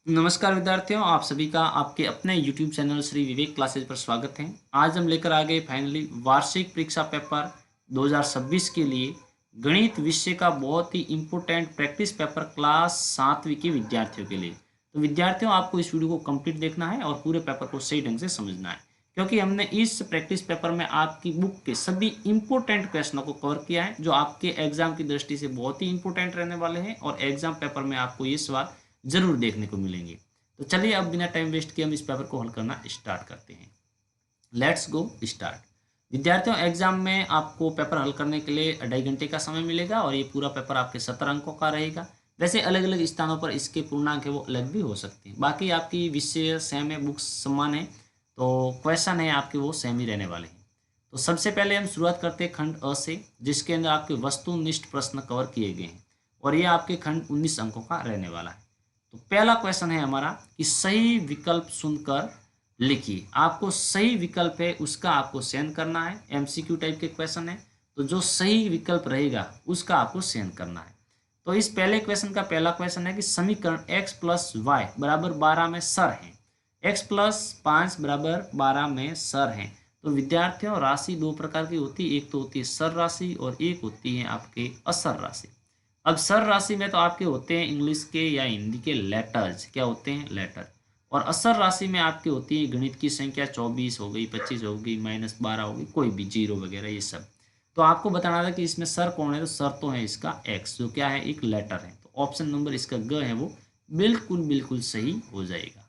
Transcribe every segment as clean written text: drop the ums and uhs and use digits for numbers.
नमस्कार विद्यार्थियों, आप सभी का आपके अपने YouTube channel Shri Vivek classes पर स्वागत है। आज हम लेकर आ गए फाइनली वार्षिक परीक्षा पेपर 2026 के लिए गणित विषय का बहुत ही इम्पोर्टेंट प्रैक्टिस पेपर क्लास 7वीं के विद्यार्थियों के लिए। तो विद्यार्थियों, आपको इस वीडियो को कंप्लीट देखना है और पूरे पेपर को सही ढंग से समझना है, क्योंकि हमने इस प्रैक्टिस पेपर में आपकी बुक के सभी इम्पोर्टेंट क्वेश्चनों को कवर किया है, जो आपके एग्जाम की दृष्टि से बहुत ही इंपॉर्टेंट रहने वाले हैं और एग्जाम पेपर में आपको ये सवाल जरूर देखने को मिलेंगे। तो चलिए अब बिना टाइम वेस्ट किए हम इस पेपर को हल करना स्टार्ट करते हैं। Let's go start. विद्यार्थियों, एग्जाम में आपको पेपर हल करने के लिए 2.5 घंटे का समय मिलेगा और ये पूरा पेपर आपके 17 अंकों का रहेगा। वैसे अलग अलग स्थानों पर इसके पूर्णांक है वो अलग भी हो सकते हैं। बाकी आपकी विषय सेम है, बुक्स समान है, तो क्वेश्चन है आपके वो सेम ही रहने वाले हैं। तो सबसे पहले हम शुरुआत करते हैं खंड अ से, जिसके अंदर आपके वस्तुनिष्ठ प्रश्न कवर किए गए हैं और ये आपके खंड 19 अंकों का रहने वाला है। तो पहला क्वेश्चन है हमारा कि सही विकल्प सुनकर लिखिए। आपको सही विकल्प है उसका आपको सेंड करना है। एमसीक्यू टाइप के क्वेश्चन है, तो जो सही विकल्प रहेगा उसका आपको सेंड करना है। तो इस पहले क्वेश्चन का पहला क्वेश्चन है कि समीकरण x प्लस वाई बराबर 12 में सर है। x प्लस 5 बराबर 12 में सर है। तो विद्यार्थियों, राशि दो प्रकार की होती है, एक तो होती है सर राशि और एक होती है आपके असर राशि। अब सर राशि में तो आपके होते हैं इंग्लिश के या हिंदी के लेटर्स, क्या होते हैं, लेटर। और असर राशि में आपके होती है गणित की संख्या, 24 हो गई, 25 हो गई, -12 हो गई, कोई भी जीरो वगैरह ये सब। तो आपको बताना था कि इसमें सर कौन है, तो सर तो है इसका एक्स, जो क्या है, एक लेटर है। तो ऑप्शन नंबर इसका ग है वो बिल्कुल बिल्कुल सही हो जाएगा।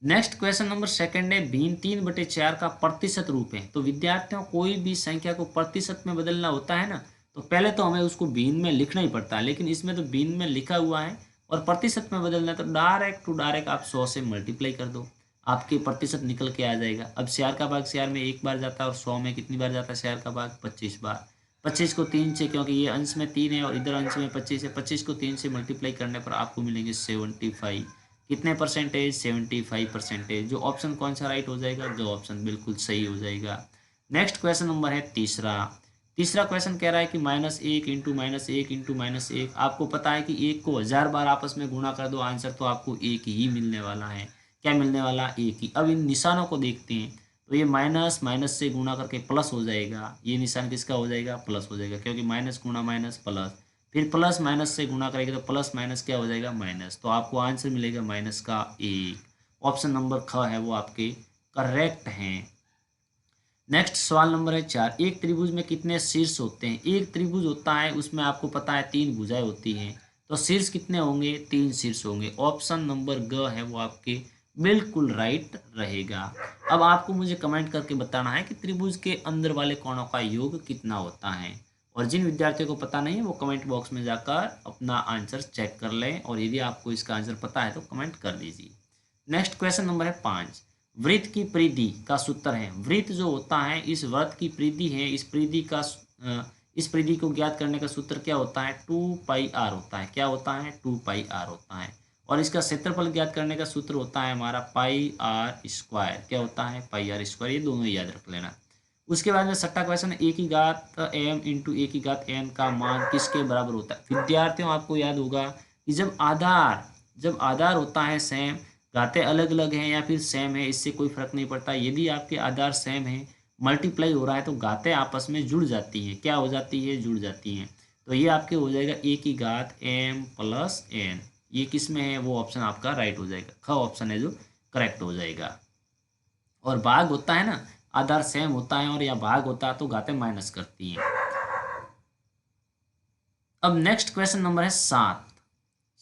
नेक्स्ट क्वेश्चन नंबर सेकंड है, भिन्न 3/4 का प्रतिशत रूप है। तो विद्यार्थियों, कोई भी संख्या को प्रतिशत में बदलना होता है ना, तो पहले तो हमें उसको भिन्न में लिखना ही पड़ता है, लेकिन इसमें तो भिन्न में लिखा हुआ है और प्रतिशत में बदलना है, तो डायरेक्ट टू डायरेक्ट आप 100 से मल्टीप्लाई कर दो, आपके प्रतिशत निकल के आ जाएगा। अब शेयर का भाग शेयर में एक बार जाता है और 100 में कितनी बार जाता है शेयर का भाग, 25 बार। 25 को 3 से, क्योंकि ये अंश में 3 है और इधर अंश में 25 है, 25 को 3 से मल्टीप्लाई करने पर आपको मिलेंगे 75। कितने परसेंटेज, 75%। जो ऑप्शन कौन सा राइट हो जाएगा, जो ऑप्शन बिल्कुल सही हो जाएगा। नेक्स्ट क्वेश्चन नंबर है तीसरा। तीसरा क्वेश्चन कह रहा है कि -1 इंटू -1 इंटू -1। आपको पता है कि एक को 1000 बार आपस में गुणा कर दो, आंसर तो आपको एक ही मिलने वाला है। क्या मिलने वाला, एक ही। अब इन निशानों को देखते हैं, तो ये माइनस माइनस से गुणा करके प्लस हो जाएगा। ये निशान किसका हो जाएगा, प्लस हो जाएगा, क्योंकि माइनस गुणा माइनस प्लस। फिर प्लस माइनस से गुणा करेंगे तो प्लस माइनस क्या हो जाएगा, माइनस। तो आपको आंसर मिलेगा माइनस का 1। ऑप्शन नंबर ख है वो आपके करेक्ट हैं। नेक्स्ट सवाल नंबर है 4। एक त्रिभुज में कितने शीर्ष होते हैं। एक त्रिभुज होता है, उसमें आपको पता है 3 भुजाएं होती हैं, तो शीर्ष कितने होंगे, 3 शीर्ष होंगे। ऑप्शन नंबर ग है वो आपके बिल्कुल राइट रहेगा। अब आपको मुझे कमेंट करके बताना है कि त्रिभुज के अंदर वाले कोणों का योग कितना होता है। और जिन विद्यार्थियों को पता नहीं है वो कमेंट बॉक्स में जाकर अपना आंसर चेक कर लें, और यदि आपको इसका आंसर पता है तो कमेंट कर दीजिए। नेक्स्ट क्वेश्चन नंबर है 5। वृत्त की परिधि का सूत्र है। वृत्त जो होता है, इस वृत्त की परिधि है, इस परिधि को ज्ञात करने का सूत्र क्या होता है, 2πr होता है। क्या होता है, 2πr होता है। और इसका क्षेत्रफल ज्ञात करने का सूत्र होता है हमारा πr²। क्या होता है, πr²। ये दोनों याद रख लेना। उसके बाद में छठा क्वेश्चन, ए की घात m इंटू ए की घात n का मान किसके बराबर होता है। विद्यार्थियों, आपको याद होगा कि जब आधार होता है सेम, घातें अलग अलग हैं या फिर सेम है, इससे कोई फर्क नहीं पड़ता। यदि आपके आधार सेम है, मल्टीप्लाई हो रहा है, तो घातें आपस में जुड़ जाती हैं। क्या हो जाती है, जुड़ जाती हैं। तो ये आपके हो जाएगा ए की घात m प्लस n। ये किस में है, वो ऑप्शन आपका राइट हो जाएगा, ख ऑप्शन है जो करेक्ट हो जाएगा। और भाग होता है ना, आधार सेम होता है और या भाग होता है तो घातें माइनस करती हैं। अब नेक्स्ट क्वेश्चन नंबर है 7।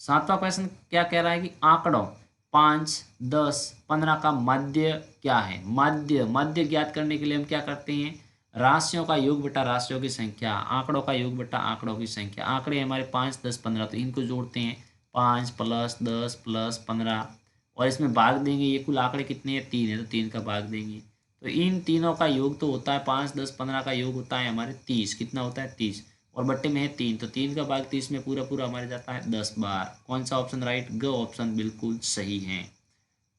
सातवां क्वेश्चन क्या कह रहा है कि आंकड़ों 5, 10, 15 का माध्य क्या है। माध्य ज्ञात करने के लिए हम क्या करते हैं, राशियों का योग बटा राशियों की संख्या, आंकड़ों का योग बटा आंकड़ों की संख्या। आंकड़े हमारे 5, 10, 15, तो इनको जोड़ते हैं, 5 प्लस 10 प्लस 15, और इसमें भाग देंगे। ये कुल आंकड़े कितने हैं, 3 है, तो 3 का भाग देंगे। तो इन तीनों का योग तो होता है 5, 10, 15 का योग होता है हमारे 30। कितना होता है, 30। और बट्टे में है 3, तो 3 का भाग 30 में पूरा पूरा हमारे जाता है 10 बार। कौन सा ऑप्शन राइट, ग ऑप्शन बिल्कुल सही है।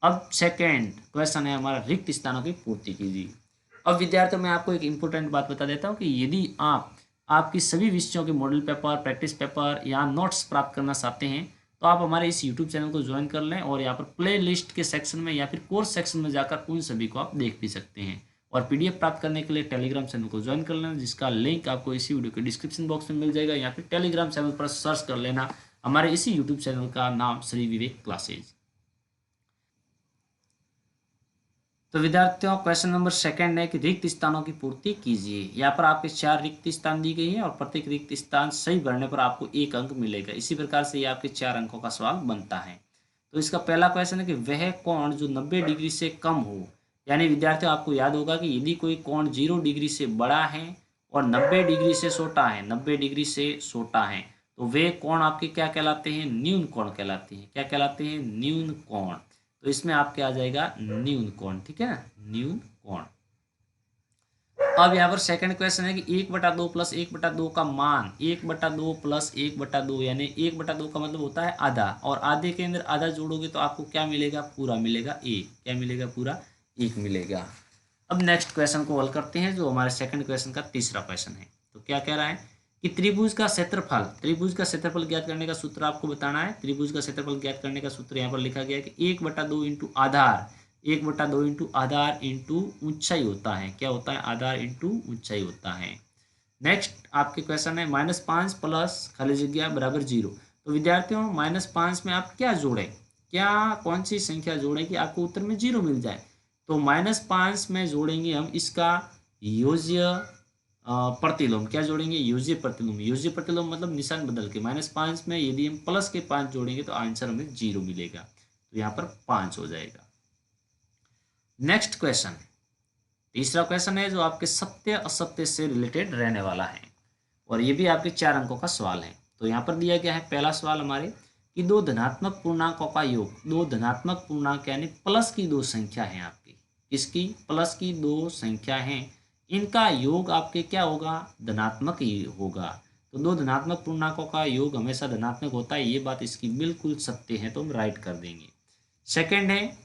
अब सेकेंड क्वेश्चन है हमारा, रिक्त स्थानों की पूर्ति कीजिए। अब विद्यार्थियों, मैं आपको एक इंपॉर्टेंट बात बता देता हूँ कि यदि आप आपकी सभी विषयों के मॉडल पेपर, प्रैक्टिस पेपर या नोट्स प्राप्त करना चाहते हैं, तो आप हमारे इस यूट्यूब चैनल को ज्वाइन कर लें और यहाँ पर प्ले लिस्ट के सेक्शन में या फिर कोर्स सेक्शन में जाकर उन सभी को आप देख भी सकते हैं। और पीडीएफ प्राप्त करने के लिए टेलीग्राम चैनल को ज्वाइन कर लेना, जिसका लिंक आपको इसी वीडियो के डिस्क्रिप्शन बॉक्स में मिल जाएगा, या फिर टेलीग्राम चैनल पर सर्च कर लेना हमारे इसी यूट्यूब चैनल का नाम श्री विवेक क्लासेज। तो विद्यार्थियों, क्वेश्चन नंबर सेकंड है कि रिक्त स्थानों की पूर्ति कीजिए। यहाँ पर आपके 4 रिक्त स्थान दी गई है और प्रत्येक रिक्त स्थान सही भरने पर आपको 1 अंक मिलेगा। इसी प्रकार से ये आपके 4 अंकों का सवाल बनता है। तो इसका पहला क्वेश्चन है कि वह कोण जो 90 डिग्री से कम हो, यानी विद्यार्थियों आपको याद होगा कि यदि कोई कोण 0 डिग्री से बड़ा है और 90 डिग्री से छोटा है, 90 डिग्री से छोटा है, तो वे कोण आपके क्या कहलाते हैं? न्यून कोण कहलाते हैं। क्या कहलाते हैं? न्यून कोण। तो इसमें आपके आ जाएगा न्यून कोण, ठीक है ना, न्यून कोण। अब यहाँ पर सेकंड क्वेश्चन है कि 1/2 प्लस 1/2 का मान 1/2 प्लस 1/2, यानी 1/2 का मतलब होता है आधा, और आधे के अंदर आधा जोड़ोगे तो आपको क्या मिलेगा? पूरा मिलेगा 1। क्या मिलेगा? पूरा 1 मिलेगा। अब नेक्स्ट क्वेश्चन को हल करते हैं, जो हमारे सेकंड क्वेश्चन का तीसरा क्वेश्चन है। तो क्या कह रहा है कि त्रिभुज का क्षेत्रफल ज्ञात करने का सूत्र आपको बताना है। त्रिभुज का क्षेत्रफल ज्ञात करने का सूत्र यहाँ पर लिखा गया है कि 1/2 इंटू आधार, 1/2 इंटू आधार इंटू ऊंचाई होता है। क्या होता है? आधार इंटू ऊंचाई होता है। नेक्स्ट आपके क्वेश्चन है -5 प्लस खाली जगह बराबर 0। तो विद्यार्थियों, -5 में आप क्या जोड़ें, क्या कौन सी संख्या जोड़ें कि आपको उत्तर में 0 मिल जाए? तो -5 में जोड़ेंगे हम इसका योज्य प्रतिलोम। क्या जोड़ेंगे? योज्य प्रतिलोम। योज्य प्रतिलोम मतलब निशान बदल के। -5 में यदि हम प्लस के 5 जोड़ेंगे तो आंसर हमें 0 मिलेगा। तो यहाँ पर 5 हो जाएगा। नेक्स्ट क्वेश्चन, तीसरा क्वेश्चन है जो आपके सत्य असत्य से रिलेटेड रहने वाला है, और ये भी आपके 4 अंकों का सवाल है। तो यहाँ पर दिया गया है पहला सवाल हमारे कि 2 धनात्मक पूर्णांकों का योग, 2 धनात्मक पूर्णांक यानी प्लस की 2 संख्या है आपकी, इसकी प्लस की 2 संख्या है, इनका योग आपके क्या होगा? धनात्मक ही होगा। तो 2 धनात्मक पूर्णांकों का योग हमेशा धनात्मक होता है, ये बात इसकी बिल्कुल सत्य है, तो हम राइट कर देंगे। सेकेंड है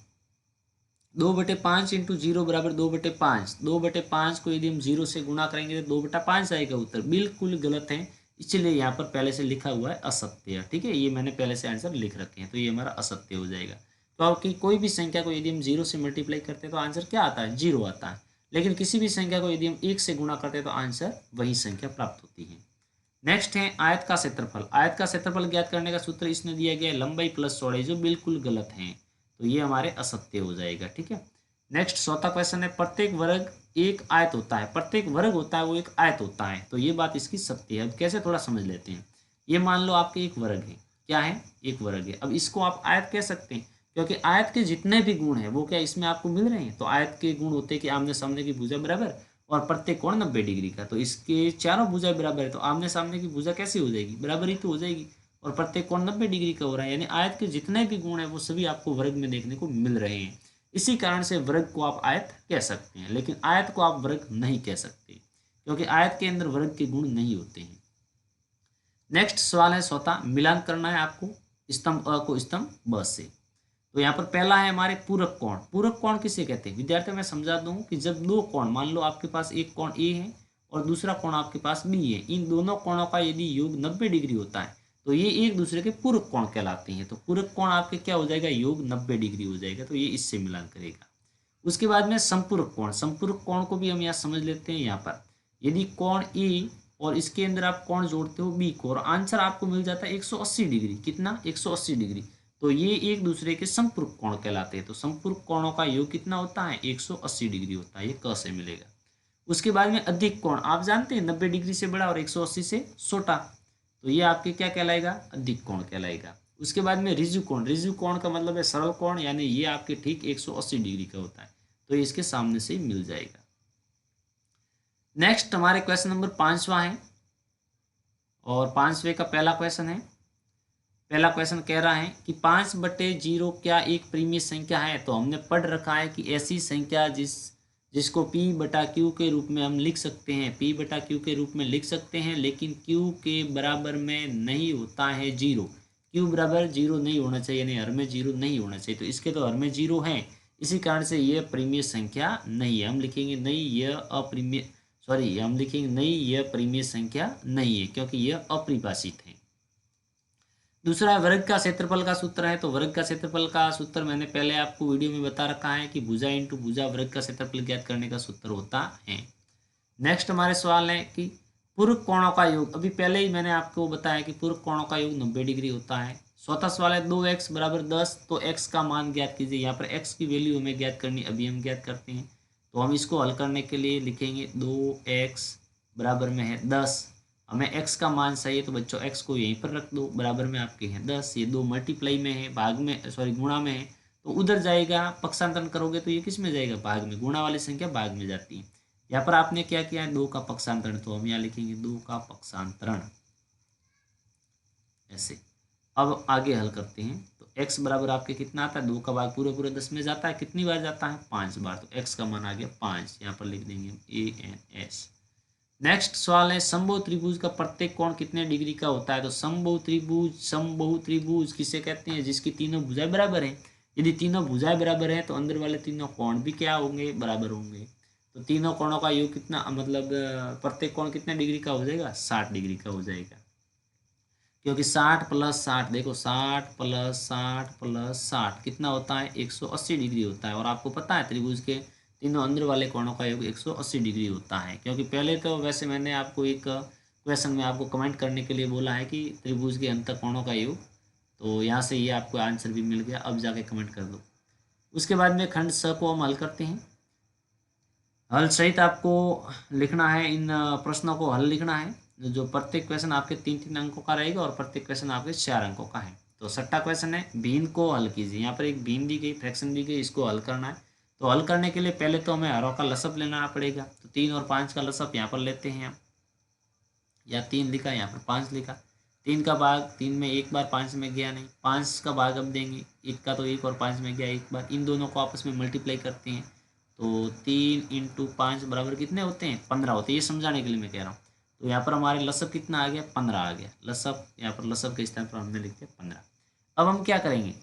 2/5 इंटू 0 बराबर 2/5। 2/5 को यदि हम 0 से गुणा करेंगे तो 2/5 आएगा उत्तर। बिल्कुल गलत है, इसलिए यहाँ पर पहले से लिखा हुआ है असत्य। ठीक है, ये मैंने पहले से आंसर लिख रखे हैं, तो ये हमारा असत्य हो जाएगा। तो आपकी कोई भी संख्या को यदि हम 0 से मल्टीप्लाई करते हैं तो आंसर क्या आता है? 0 आता है। लेकिन किसी भी संख्या को यदि हम 1 से गुणा करते हैं तो आंसर वही संख्या प्राप्त होती है। नेक्स्ट है आयत का क्षेत्रफल। आयत का क्षेत्रफल ज्ञात करने का सूत्र इसने दिया गया है लंबाई प्लस चौड़ाई, जो बिल्कुल गलत है, तो ये हमारे असत्य हो जाएगा। ठीक है, नेक्स्ट चौथा क्वेश्चन है प्रत्येक वर्ग एक आयत होता है। प्रत्येक वर्ग होता है वो एक आयत होता है, तो ये बात इसकी सत्य है। अब कैसे थोड़ा समझ लेते हैं। ये मान लो आपके एक वर्ग है, क्या है? एक वर्ग है। अब इसको आप आयत कह सकते हैं, क्योंकि आयत के जितने भी गुण हैं वो क्या इसमें आपको मिल रहे हैं। तो आयत के गुण होते हैं कि आमने सामने की भुजा बराबर और प्रत्येक कोण 90 डिग्री का, तो इसके चारों भुजा बराबर है, तो आमने सामने की भुजा कैसी हो जाएगी? बराबर ही तो हो जाएगी, और प्रत्येक कोण 90 डिग्री का हो रहा है, यानी आयत के जितने भी गुण हैं वो सभी आपको वर्ग में देखने को मिल रहे हैं। इसी कारण से वर्ग को आप आयत कह सकते हैं, लेकिन आयत को आप वर्ग नहीं कह सकते, क्योंकि आयत के अंदर वर्ग के गुण नहीं होते हैं। नेक्स्ट सवाल है चौथा, मिलान करना है आपको स्तंभ अ को स्तंभ ब से। तो यहाँ पर पहला है हमारे पूरक कोण। पूरक कोण किसे कहते हैं? विद्यार्थी मैं समझा दूं कि जब दो कोण, मान लो आपके पास एक कोण ए है और दूसरा कोण आपके पास बी है, इन दोनों कोणों का यदि योग 90 डिग्री होता है तो ये एक दूसरे के पूरक कोण कहलाते हैं। तो पूरक कोण आपके क्या हो जाएगा? योग 90 डिग्री हो जाएगा, तो ये इससे मिलान करेगा। उसके बाद में संपूरक कोण। संपूरक कोण को भी हम यहाँ समझ लेते हैं। यहाँ पर यदि कोण ए और इसके अंदर आप कोण जोड़ते हो बी को, और आंसर आपको मिल जाता है 180 डिग्री। कितना? 180 डिग्री। तो ये एक दूसरे के संपूरक कोण कहलाते हैं। तो संपूरक कोणों का योग कितना होता है? 180 डिग्री होता है, ये क से मिलेगा। उसके बाद में अधिक कोण, आप जानते हैं 90 डिग्री से बड़ा और 180 से छोटा, तो ये आपके क्या कहलाएगा? अधिक कोण कहलाएगा। उसके बाद में ऋजु कोण। ऋजु कोण का मतलब है सरल कोण, यानी ये आपके ठीक 180 डिग्री का होता है, तो इसके सामने से ही मिल जाएगा। नेक्स्ट हमारे क्वेश्चन नंबर 5वां है, और 5वें का पहला क्वेश्चन है। पहला क्वेश्चन कह रहा है कि 5/0 क्या एक परिमेय संख्या है? तो हमने पढ़ रखा है कि ऐसी संख्या जिसको P/Q के रूप में हम लिख सकते हैं, P/Q के रूप में लिख सकते हैं, लेकिन Q के बराबर में नहीं होता है 0। Q बराबर 0 नहीं होना चाहिए, यानी हर में 0 नहीं होना चाहिए, तो इसके तो हर में 0 है, इसी कारण से यह परिमेय संख्या नहीं है। हम लिखेंगे नहीं यह अपरिमेय, सॉरी हम लिखेंगे नहीं यह परिमेय संख्या नहीं है, क्योंकि यह अपरिभाषित है। दूसरा वर्ग का क्षेत्रफल का सूत्र है। तो वर्ग का क्षेत्रफल का सूत्र मैंने पहले आपको वीडियो में बता रखा है कि भुजा इंटू भुजा वर्ग का क्षेत्रफल ज्ञात करने का सूत्र होता है। नेक्स्ट हमारे सवाल है कि पूर्व कोणों का योग। अभी पहले ही मैंने आपको बताया कि पूर्व कोणों का योग 90 डिग्री होता है। चौथा सवाल है 2x बराबर 10, तो x का मान ज्ञात कीजिए। यहाँ पर x की वैल्यू हमें ज्ञात करनी, अभी हम ज्ञात करते हैं। तो हम इसको हल करने के लिए लिखेंगे 2x बराबर में है 10। हमें x का मान चाहिए, तो बच्चों x को यहीं पर रख दो, बराबर में आपके हैं 10। ये 2 मल्टीप्लाई में है, भाग में सॉरी गुणा में है, तो उधर जाएगा। पक्षांतरण करोगे तो ये किस में जाएगा, भाग में। गुणा वाली संख्या भाग में जाती है। यहाँ पर आपने क्या किया है, 2 का पक्षांतरण, तो हम यहाँ लिखेंगे 2 का पक्षांतरण ऐसे। अब आगे हल करते हैं। तो x बराबर आपके कितना आता है, 2 का भाग पूरे पूरे 10 में जाता है, कितनी बार जाता है, 5 बार। तो x का मान आ गया 5, यहाँ पर लिख देंगे ANS। नेक्स्ट सवाल है समबाहु त्रिभुज का प्रत्येक कोण कितने डिग्री का होता है। तो समबाहु त्रिभुज किसे कहते हैं, जिसकी तीनों भुजाएं बराबर हैं। यदि तीनों भुजाएं बराबर हैं तो अंदर वाले तीनों कोण भी क्या होंगे, बराबर होंगे। तो तीनों कोणों का योग कितना, मतलब प्रत्येक कोण कितने डिग्री का हो जाएगा, 60 डिग्री का हो जाएगा। क्योंकि 60 प्लस 60, देखो 60 प्लस 60 प्लस 60 कितना होता है, 180 डिग्री होता है। और आपको पता है त्रिभुज के तीनों अंदर वाले कोणों का योग 180 डिग्री होता है। क्योंकि पहले तो वैसे मैंने आपको एक क्वेश्चन में आपको कमेंट करने के लिए बोला है कि त्रिभुज के अंतर कोणों का योग, तो यहाँ से ये आपको आंसर भी मिल गया। अब जाके कमेंट कर दो। उसके बाद में खंड स को हम हल करते हैं। हल सहित आपको लिखना है, इन प्रश्नों को हल लिखना है। जो प्रत्येक क्वेश्चन आपके 3-3 अंकों का रहेगा और प्रत्येक क्वेश्चन आपके 4 अंकों का है। तो 6ठा क्वेश्चन है, भिन्न को हल कीजिए। यहाँ पर एक भिन्न दी गई, फ्रैक्शन दी गई, इसको हल करना है। तो हल करने के लिए पहले तो हमें हरों का लसअप लेना पड़ेगा। तो 3 और 5 का लसअप यहाँ पर लेते हैं हम। या 3 लिखा, यहाँ पर 5 लिखा। 3 का भाग 3 में एक बार, 5 में गया नहीं। 5 का भाग अब देंगे, 1 का तो 1 और 5 में गया एक बार। इन दोनों को आपस में मल्टीप्लाई करते हैं। तो 3 इंटू 5 बराबर कितने होते हैं, 15 होते हैं। ये समझाने के लिए मैं कह रहा हूँ। तो यहाँ पर हमारे लसअप कितना आ गया, 15 आ गया लसअप। यहाँ पर लसअप के स्थान पर हमने लिख दिया 15। अब हम क्या करेंगे,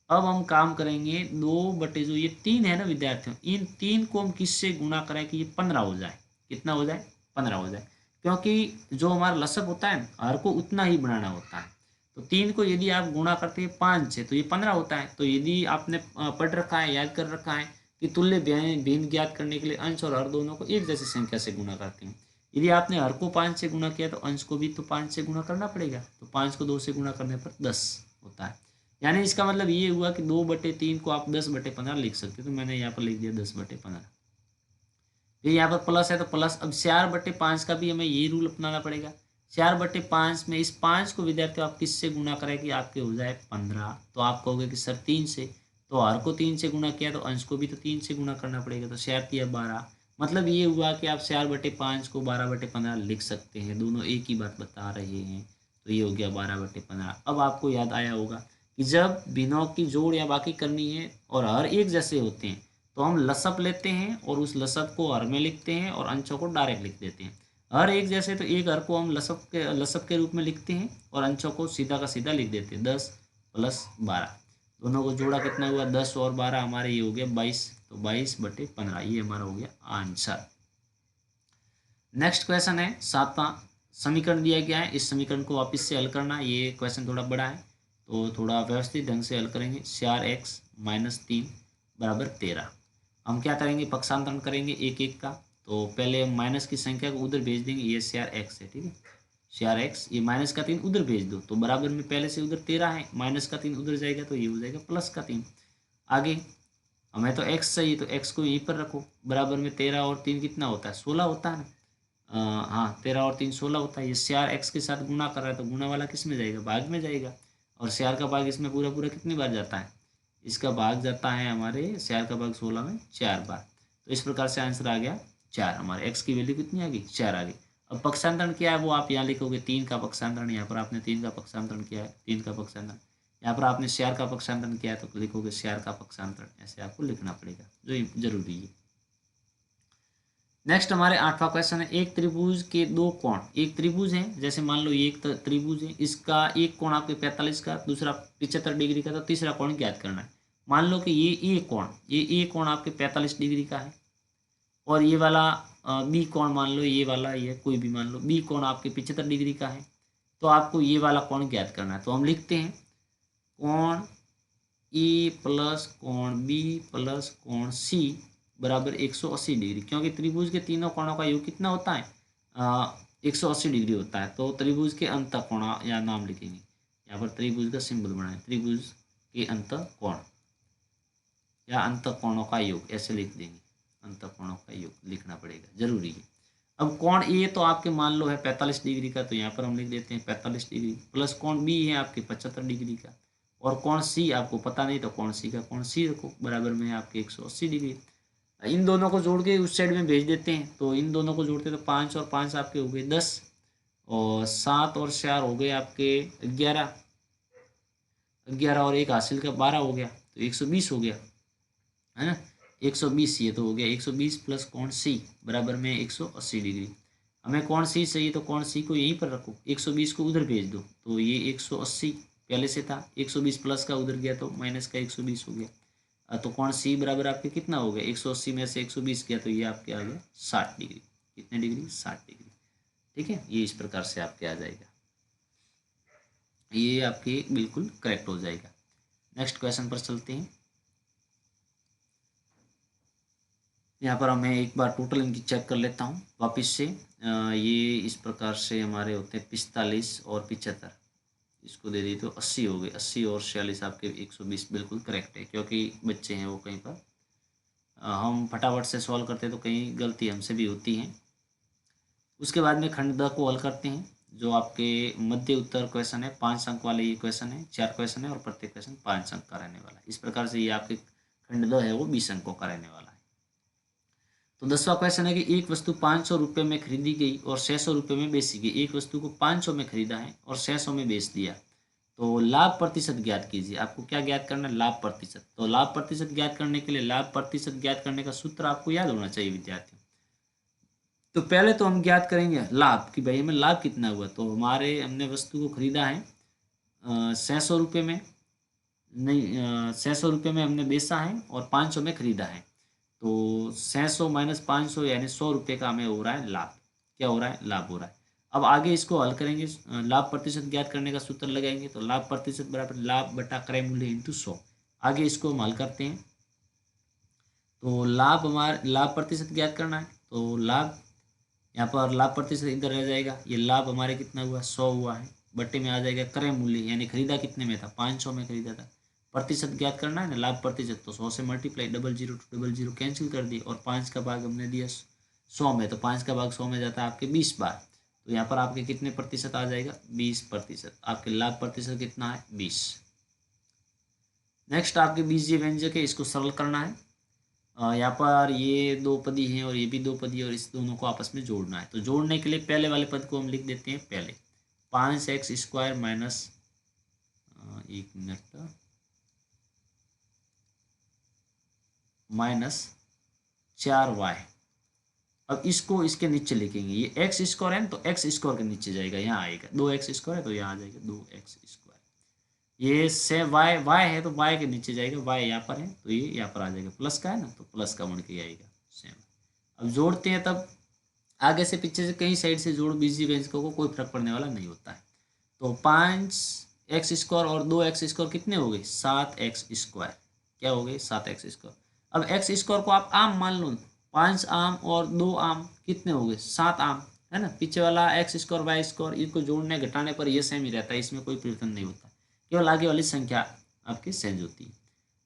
अब हम काम करेंगे 2 बटे जो ये 3 है ना विद्यार्थियों, इन 3 को हम किससे गुणा करें कि ये 15 हो जाए। कितना हो जाए, 15 हो जाए। क्योंकि जो हमारा लसअप होता है हर को उतना ही बनाना होता है। तो 3 को यदि आप गुणा करते हैं 5 से तो ये 15 होता है। तो यदि आपने पढ़ रखा है, याद कर रखा है कि तुल्य भिन्न ज्ञात करने के लिए अंश और हर दोनों को एक जैसी संख्या से गुणा करते हैं। यदि आपने हर को 5 से गुणा किया तो अंश को भी तो 5 से गुणा करना पड़ेगा। तो 5 को 2 से गुणा करने पर 10 होता है। यानी इसका मतलब ये हुआ कि 2/3 को आप 10/15 लिख सकते हो। तो मैंने यहाँ पर लिख दिया 10/15। फिर यहाँ पर प्लस है तो प्लस। अब 4/5 का भी हमें ये रूल अपनाना पड़ेगा। 4/5 में इस 5 को विद्यार्थियों आप किससे गुणा करें कि आपके हो जाए 15। तो आप कहोगे कि सर 3 से, तो हर को 3 से गुणा किया तो अंश को भी तो 3 से गुणा करना पड़ेगा। तो 4×3=12। मतलब ये हुआ कि आप 4/5 को 12/15 लिख सकते हैं। दोनों एक ही बात बता रहे हैं। तो ये हो गया 12/15। अब आपको याद आया होगा कि जब भिन्नों की जोड़ या बाकी करनी है और हर एक जैसे होते हैं तो हम लसअप लेते हैं और उस लसअप को हर में लिखते हैं और अंशों को डायरेक्ट लिख देते हैं। हर एक जैसे तो एक हर को हम लसअप के रूप में लिखते हैं और अंशों को सीधा का सीधा लिख देते हैं। 10 + 12 दोनों को जोड़ा कितना हुआ, 10 और 12 हमारे ये हो गया 22। तो 22/15 ये हमारा हो गया आंसर। नेक्स्ट क्वेश्चन है 7वां समीकरण दिया गया है। इस समीकरण को वापस से हल करना। ये क्वेश्चन थोड़ा बड़ा है तो थोड़ा व्यवस्थित ढंग से हल करेंगे। 4x - 3 = 13। हम क्या करेंगे, पक्षांतरण करेंगे एक एक का। तो पहले हम माइनस की संख्या को उधर भेज देंगे। ये 4x है, ठीक है। 4x, ये -3 उधर भेज दो तो बराबर में पहले से उधर 13 है, -3 उधर जाएगा तो ये हो जाएगा +3। आगे हमें तो x चाहिए तो x को यहीं पर रखो। बराबर में 13 और 3 कितना होता है, 16 होता है ना। हाँ 13 और 3 16 होता है। ये 4x के साथ गुणा कर रहा है तो गुणा वाला किस में जाएगा, भाग में जाएगा। और 4 का भाग इसमें पूरा पूरा कितनी बार जाता है, इसका भाग जाता है हमारे 4 का भाग 16 में 4 बार। तो इस प्रकार से आंसर आ गया 4। हमारे x की वैल्यू कितनी आ गई, 4 आ गई। अब पक्षांतरण क्या है वो आप यहाँ लिखोगे, 3 का पक्षांतरण। यहाँ पर आपने 3 का पक्षांतरण किया है, 3 का पक्षांतरण। यहाँ पर आपने 4 का पक्षांतरण किया है तो लिखोगे 4 का पक्षांतरण। ऐसे आपको लिखना पड़ेगा जो जरूरी है। नेक्स्ट हमारे 8वां क्वेश्चन है, एक त्रिभुज के 2 कोण। एक त्रिभुज है, जैसे मान लो ये एक त्रिभुज है, इसका एक कोण आपके 45 का, दूसरा 75 डिग्री का, तो तीसरा कोण ज्ञात करना है। मान लो कि ये ए कोण आपके 45 डिग्री का है और ये वाला बी कोण मान लो, ये वाला ये कोई भी मान लो बी कोण आपके 75 डिग्री का है। तो आपको ये वाला कोण ज्ञात करना है। तो हम लिखते हैं कोण ए प्लस कोण बी प्लस कोण सी बराबर 180 डिग्री, क्योंकि त्रिभुज के तीनों कोणों का योग कितना होता है 180 डिग्री होता है। तो त्रिभुज के अंत कोण या नाम लिखेंगे, यहाँ पर त्रिभुज का सिंबल बनाए, त्रिभुज के अंत कोण या अंत कोणों का योग ऐसे लिख देंगे, अंत कोणों का योग लिखना पड़ेगा, जरूरी है। अब कोण ए तो आपके मान लो है 45 डिग्री का, तो यहाँ पर हम लिख देते हैं 45 डिग्री, प्लस कोण बी है आपके 75 डिग्री का, और कोण सी आपको पता नहीं तो कोण सी का कोण सी रखो बराबर में आपके 180 डिग्री। इन दोनों को जोड़ के उस साइड में भेज देते हैं, तो इन दोनों को जोड़ते तो 5 और 5 आपके हो गए 10, और 7 और 4 हो गए आपके 11, 11 और 1 हासिल का 12 हो गया, तो 120 हो गया, है ना। 120 ये तो हो गया 120 प्लस कोण सी बराबर में 180 डिग्री। हमें कोण सी चाहिए तो कोण सी को यहीं पर रखो, 120 को उधर भेज दो, तो ये 180 पहले से था, 120 प्लस का उधर गया तो माइनस का 120 हो गया। तो कोण सी बराबर आपके कितना हो गया, 180 में से 120 गया तो ये आपके आ गया 60 डिग्री। कितने डिग्री, 60 डिग्री। ठीक है, ये इस प्रकार से आपके आ जाएगा, ये आपके बिल्कुल करेक्ट हो जाएगा। नेक्स्ट क्वेश्चन पर चलते हैं। यहाँ पर मैं एक बार टोटल इनकी चेक कर लेता हूँ वापस से। ये इस प्रकार से हमारे होते हैं 45 और 75, इसको दे दी तो 80 हो गए, 80 और 46 आपके 120 बिल्कुल करेक्ट है, क्योंकि बच्चे हैं वो कहीं पर हम फटाफट से सॉल्व करते हैं तो कहीं गलती हमसे भी होती हैं। उसके बाद में खंड द को हल करते हैं, जो आपके मध्य उत्तर क्वेश्चन है, 5 अंक वाले ये क्वेश्चन है, 4 क्वेश्चन है और प्रत्येक क्वेश्चन 5 अंक का रहने वाला है। इस प्रकार से ये आपके खंड द है वो 20 अंकों का रहने वाला है। तो 10वां क्वेश्चन है कि एक वस्तु 500 रुपये में खरीदी गई और 600 रुपये में बेची गई। एक वस्तु को 500 में खरीदा है और 600 में बेच दिया, तो लाभ प्रतिशत ज्ञात कीजिए। आपको क्या ज्ञात करना है, लाभ प्रतिशत। तो लाभ प्रतिशत ज्ञात करने के लिए लाभ प्रतिशत ज्ञात करने का सूत्र आपको याद होना चाहिए विद्यार्थियों। तो पहले तो हम ज्ञात करेंगे लाभ कि भाई हमें लाभ कितना हुआ। तो हमने वस्तु को खरीदा है 600 रुपये में, नहीं 600 रुपये में हमने बेचा है और 500 में खरीदा है, तो 600 माइनस 500 यानी 100 रुपये का हमें हो रहा है लाभ। क्या हो रहा है, लाभ हो रहा है। अब आगे इसको हल करेंगे, लाभ प्रतिशत ज्ञात करने का सूत्र लगाएंगे, तो लाभ प्रतिशत बराबर लाभ बटा क्रय मूल्य इंटू 100। आगे इसको हम हल करते हैं, तो लाभ प्रतिशत ज्ञात करना है, तो लाभ यहाँ पर लाभ प्रतिशत इधर रह जाएगा, ये लाभ हमारे कितना हुआ 100 हुआ है, बट्टे में आ जाएगा क्रय मूल्य, यानी खरीदा कितने में था 500 में खरीदा था। प्रतिशत ज्ञात करना है ना, लाभ प्रतिशत, तो 100 से मल्टीप्लाई, 00 टू 00 कैंसिल कर दिए, और 5 का भाग हमने दिया 100 में, तो 5 का भाग 100 में जाता है आपके 20 बार, तो यहाँ पर आपके कितने प्रतिशत आ जाएगा 20%। आपके लाभ प्रतिशत कितना है 20। नेक्स्ट आपके बीजीय व्यंजक है, इसको सरल करना है। यहाँ पर ये दो पदी हैं और ये भी दो पदी, और इस दोनों को आपस में जोड़ना है। तो जोड़ने के लिए पहले वाले पद को हम लिख देते हैं पहले, 5x² minus 1 minute minus 4y। अब इसको इसके नीचे लिखेंगे, ये x² है तो x² के नीचे जाएगा, यहाँ आएगा 2x² है तो यहाँ आ जाएगा 2x²। ये से y है तो y के नीचे जाएगा, y यहाँ पर है तो ये यहाँ पर आ जाएगा, प्लस का है ना तो प्लस का बन के आएगा सेम। अब जोड़ते हैं, तब आगे से पीछे से कहीं साइड से जोड़, बीजीय व्यंजकों को कोई फर्क पड़ने वाला नहीं होता है। तो 5x² और 2x² कितने हो गए 7x²। क्या हो गए 7x²। अब x² को आप आम मान लो, 5 आम और 2 आम कितने हो गए 7 आम, है ना। पीछे वाला x² y² इनको जोड़ने घटाने पर ये सेम ही रहता है, इसमें कोई परिवर्तन नहीं होता, केवल आगे वाली संख्या आपकी चेंज होती है।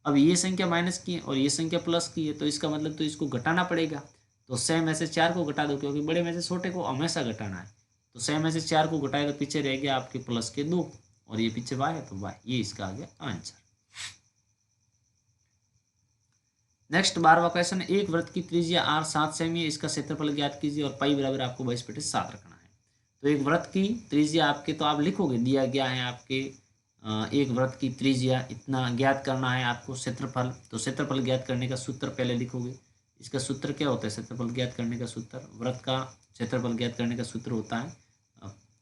अब ये संख्या माइनस की है और ये संख्या प्लस की है, तो इसका मतलब तो इसको घटाना पड़ेगा। तो सेम में से 4 को घटा दो, क्योंकि बड़े में से छोटे को हमेशा घटाना है। तो सेम में से 4 को घटाए तो पीछे रह गया आपके प्लस के 2, और ये पीछे y है तो y, ये इसका आ गया आंसर। नेक्स्ट 12वां क्वेश्चन है, एक वृत्त की त्रिज्या r 7 सेमी है, इसका क्षेत्रफल ज्ञात कीजिए और पाई बराबर आपको 22/7 रखना है। तो एक वृत्त की त्रिज्या आपके, तो आप लिखोगे दिया गया है आपके एक वृत्त की त्रिज्या इतना ज्ञात करना है आपको, क्षेत्रफल। तो क्षेत्रफल ज्ञात करने का सूत्र पहले लिखोगे, इसका सूत्र क्या होता है क्षेत्रफल ज्ञात करने का सूत्र, वृत्त का क्षेत्रफल ज्ञात करने का सूत्र होता है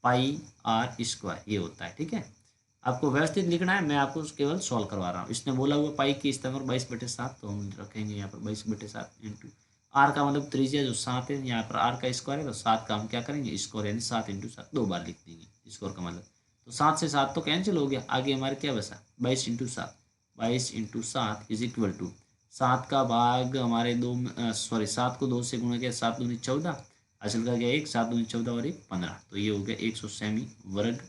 पाई r², ये होता है। ठीक है, आपको व्यवस्थित लिखना है, मैं आपको केवल सॉल्व करवा रहा हूँ। इसने बोला हुआ पाई की इस्तेमाल 22/7, तो हम रखेंगे यहाँ पर 22/7 इंटू आर का मतलब त्रिज्या जो 7 है, यहाँ पर r का स्क्वायर है तो 7 का हम क्या करेंगे स्क्वायर, यानी 7 × 7 2 बार लिख देंगे, स्कोर का मतलब। तो 7 से 7 तो कैंसिल हो गया, आगे हमारे क्या बचा 22 into 7, 22 into 7 is equal to 7 का भाग हमारे 7 को 2 से गुणा किया, 7 दूनी 14, असल का क्या 1, 7 दूनी 14 और 1 15, तो ये हो गया 100 सेमी वर्ग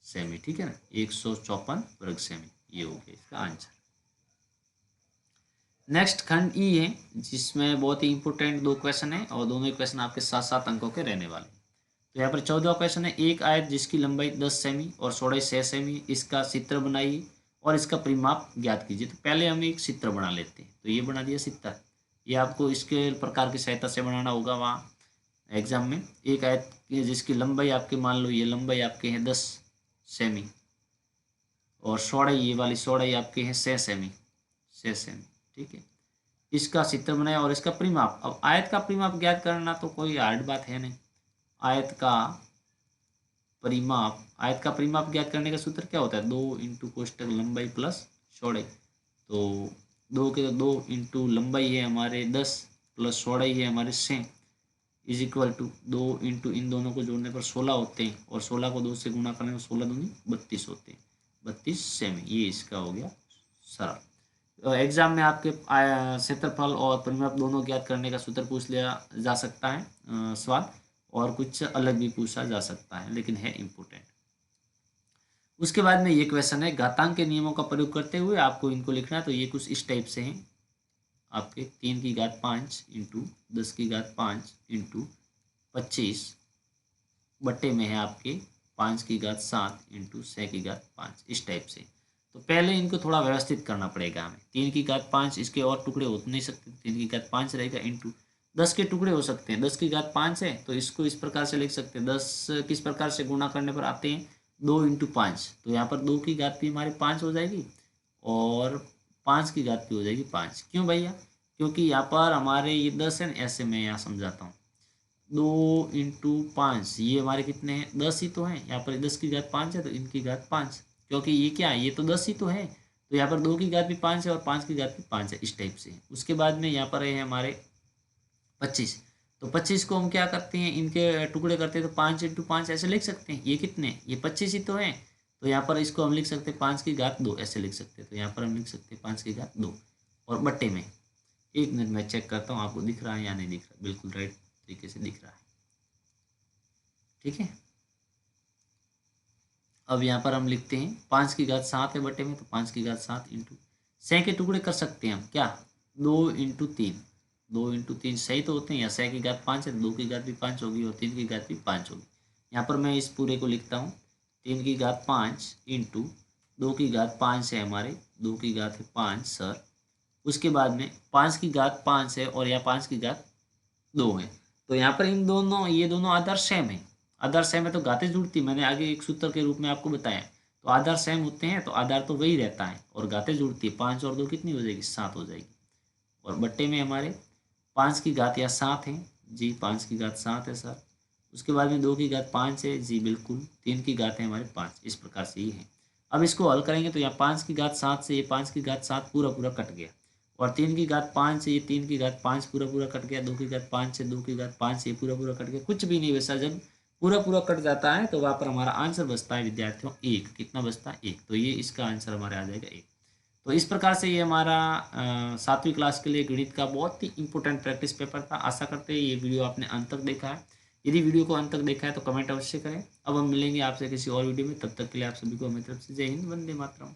सेमी, ठीक है ना, 154 वर्ग सेमी, ये हो गया इसका आंसर। नेक्स्ट खंड ई है, जिसमें बहुत ही इंपॉर्टेंट 2 क्वेश्चन है और दोनों ही क्वेश्चन आपके 7-7 अंकों के रहने वाले हैं। तो यहाँ पर 14वां क्वेश्चन है, एक आयत जिसकी लंबाई 10 सेमी और चौड़ाई 6 सेमी, इसका चित्र बनाइए और इसका परिमाप ज्ञात कीजिए। तो पहले हम एक चित्र बना लेते हैं, तो ये बना दिया चित्र, ये आपको इसके प्रकार की सहायता से बनाना होगा वहाँ एग्जाम में। एक आयत जिसकी लंबाई आपके मान लो ये लंबाई आपके हैं 10 सेमी और चौड़ाई ये वाली चौड़ाई आपके हैं 6 सेमी, 6 सेमी, ठीक है। इसका चित्र बनाया और इसका परिमाप, अब आयत का परिमाप ज्ञात करना तो कोई हार्ड बात है नहीं। आयत का परिमाप ज्ञात करने का सूत्र क्या होता है, 2 इंटू कोष्टक लंबाई प्लस चौड़ाई। तो 2 इंटू लंबाई है हमारे 10 प्लस चौड़ाई है हमारे 6 इज इक्वल टू 2 इंटू इन दोनों को जोड़ने पर 16 होते हैं और 16 को 2 से गुणा करने पर 16 दूनी 32 होते हैं, 32 सेमी, ये इसका हो गया सरल। एग्जाम में आपके क्षेत्रफल और परिमाप दोनों ज्ञात करने का सूत्र पूछ लिया जा सकता है सवाल, और कुछ अलग भी पूछा जा सकता है, लेकिन है इम्पोर्टेंट। उसके बाद में ये क्वेश्चन है, घातांक के नियमों का प्रयोग करते हुए आपको इनको लिखना है। तो ये कुछ इस टाइप से हैं आपके, 3 की घात 5 इंटू 10 की घात 5 इंटू 25 बट्टे में है आपके 5 की घात 7 इंटू 6 की घात 5, इस टाइप से। तो पहले इनको थोड़ा व्यवस्थित करना पड़ेगा हमें। 3 की घात 5, इसके और टुकड़े हो नहीं सकते, 3 की घात 5 रहेगा इंटू 10 के टुकड़े हो सकते हैं, 10 की घात 5 है तो इसको इस प्रकार से लिख सकते हैं। 10 किस प्रकार से गुणा करने पर आते हैं, 2 इंटू 5, तो यहाँ पर 2 की घात भी हमारी 5 हो जाएगी और 5 की घात भी हो जाएगी 5। क्यों भैया, क्योंकि यहाँ पर हमारे ये 10 है, ऐसे मैं यहाँ समझाता हूँ। 2 इंटू 5 ये हमारे कितने हैं, 10 ही तो हैं। यहाँ पर 10 की घात 5 है तो इनकी घात 5, क्योंकि ये क्या है, ये तो 10 ही तो है, तो यहाँ पर 2 की घात भी 5 है और 5 की घात भी 5 है, इस टाइप से। उसके बाद में यहाँ पर है हमारे 25, तो 25 को हम क्या करते हैं, इनके टुकड़े करते हैं तो 5 इंटू 5 ऐसे लिख सकते हैं। ये कितने, ये 25 ही तो है, तो यहाँ पर इसको हम लिख सकते हैं 5 की घात 2 ऐसे लिख सकते हैं। तो यहाँ पर हम लिख सकते हैं 5 की घात 2 और बट्टे में, 1 मिनट में चेक करता हूँ आपको दिख रहा है या नहीं दिख रहा, बिल्कुल राइट तरीके से दिख रहा है, ठीक है। अब यहाँ पर हम लिखते हैं 5 की घात 7 है बट्टे में, तो 5 की घात 7 इंटू 6 के टुकड़े कर सकते हैं हम क्या, 2 इंटू 3, 2 इंटू 3 सही तो होते हैं, या 6 की घात 5 है, 2 की घात भी 5 होगी और 3 की घात भी 5 होगी। यहाँ पर मैं इस पूरे को लिखता हूँ, 3 की घात 5 इंटू 2 की घात 5 है हमारे, 2 की घात है 5 सर। उसके बाद में 5 की घात 5 है और यहाँ 5 की घात 2 है, तो यहाँ पर इन दोनों, ये दोनों आधार सेम है। आधार सेम है तो घातें जुड़ती, मैंने आगे एक सूत्र के रूप में आपको बताया। तो आधार सेम होते हैं तो आधार तो वही रहता है और घातें जुड़ती है, 5 और 2 कितनी हो जाएगी, 7 हो जाएगी। और बट्टे में हमारे 5 की घात या 7 है जी, 5 की घात 7 है सर। उसके बाद में 2 की घात 5 है जी बिल्कुल, 3 की घात है हमारे 5, इस प्रकार से ये है। अब इसको हल करेंगे तो यहाँ 5 की घात 7 से ये 5 की घात 7 पूरा पूरा कट गया, और 3 की घात 5 से ये 3 की घात 5 पूरा पूरा कट गया, 2 की घात 5 से 2 की घात 5 से ये पूरा पूरा कट गया, कुछ भी नहीं बचा। जब पूरा पूरा कट जाता है तो वहाँ पर हमारा आंसर बचता है विद्यार्थियों 1, कितना बचता है 1, तो ये इसका आंसर हमारे आ जाएगा 1। तो इस प्रकार से ये हमारा 7वीं क्लास के लिए गणित का बहुत ही इंपॉर्टेंट प्रैक्टिस पेपर था। आशा करते हैं ये वीडियो आपने अंत तक देखा है। यदि वीडियो को अंत तक देखा है तो कमेंट अवश्य करें। अब हम मिलेंगे आपसे किसी और वीडियो में, तब तक के लिए आप सभी को हमारी तरफ से जय हिंद, वंदे मातरम।